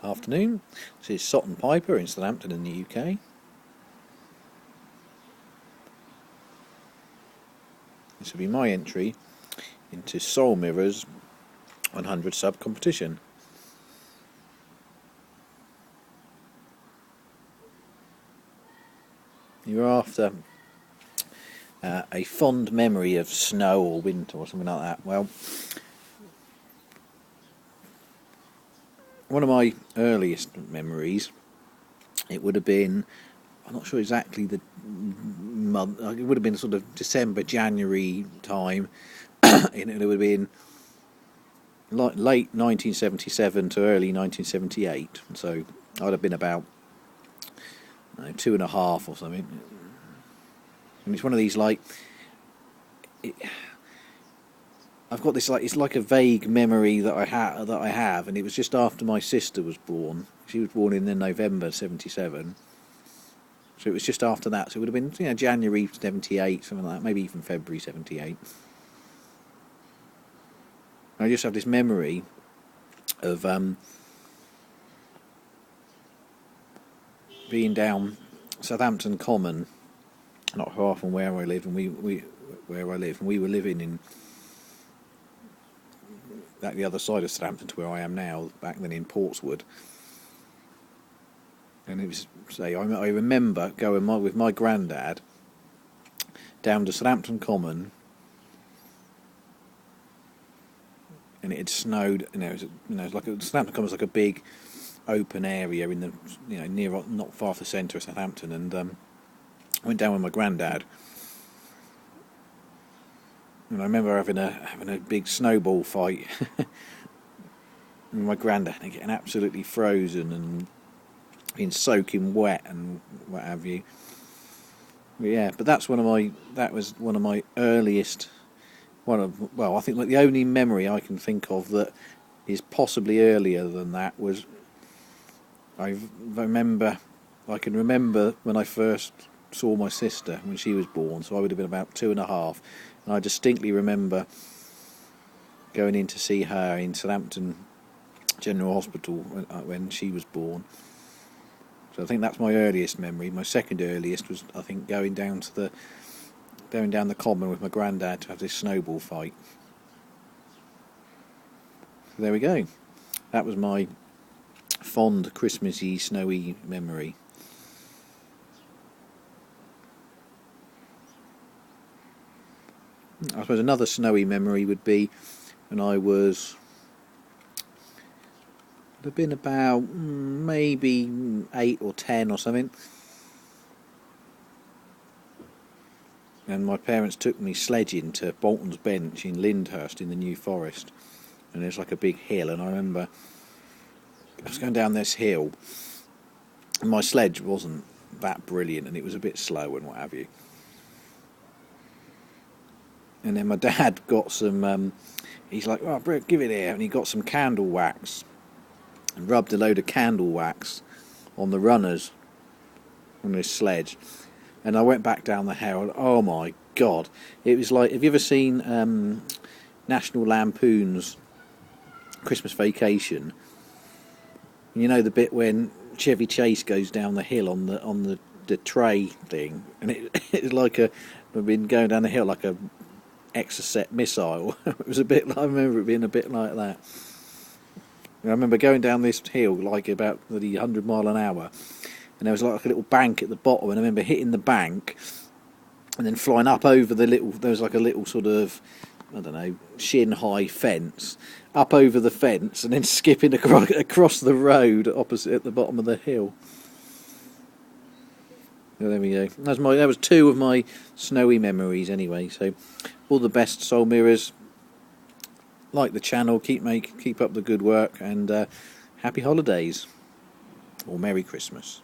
Afternoon. This is Sutton Piper in Southampton in the UK. This will be my entry into Soulmirrors 100 sub competition. You're after a fond memory of snow or winter or something like that. Well, one of my earliest memories, it would have been, I'm not sure exactly the month, it would have been sort of December, January time, and it would have been late 1977 to early 1978, so I'd have been about 2.5 or something, and it's one of these I've got this it's like a vague memory that I have, and it was just after my sister was born. She was born in November '77, so it was just after that. So it would have been January '78, something like that, maybe even February '78. I just have this memory of being down Southampton Common, not far from where I live, and we were living in the other side of Southampton to where I am now, back then in Portswood. And it was, I remember going with my granddad down to Southampton Common, and it had snowed. Southampton Common was like a big open area in the near, not far off the centre of Southampton, and I went down with my granddad. And I remember having a big snowball fight with my granddad and getting absolutely frozen and being soaking wet and what have you. But that was one of my earliest, I think the only memory I can think of that is possibly earlier than that was I can remember when I first saw my sister when she was born, so I would have been about 2.5. And I distinctly remember going in to see her in Southampton General Hospital when she was born. So I think that's my earliest memory. My second earliest was, I think, going down the common with my granddad to have this snowball fight. So there we go. That was my fond Christmassy snowy memory. I suppose another snowy memory would be when I would have been about maybe 8 or 10 or something, and my parents took me sledging to Bolton's Bench in Lyndhurst in the New Forest, and there's like a big hill, and I remember I was going down this hill and my sledge wasn't that brilliant and it was a bit slow and what have you. And then my dad got some, he's like, "Oh, Brick, give it here." And he got some candle wax and rubbed a load of candle wax on the runners on this sledge. And I went back down the hill, and oh my God. It was like, have you ever seen National Lampoon's Christmas Vacation? You know the bit when Chevy Chase goes down the hill on the tray thing? And it's like we've been going down the hill like a Exocet missile. It was a bit. I remember it being a bit like that. And I remember going down this hill like about 100 mile an hour, and there was like a little bank at the bottom, and I remember hitting the bank and then flying up over the little. There was like a little sort of, I don't know, shin high fence, up over the fence, and then skipping across the road opposite at the bottom of the hill. Well, there we go. That was 2 of my snowy memories anyway. So all the best, Soulmirrors. Like the channel, keep up the good work, and happy holidays or Merry Christmas.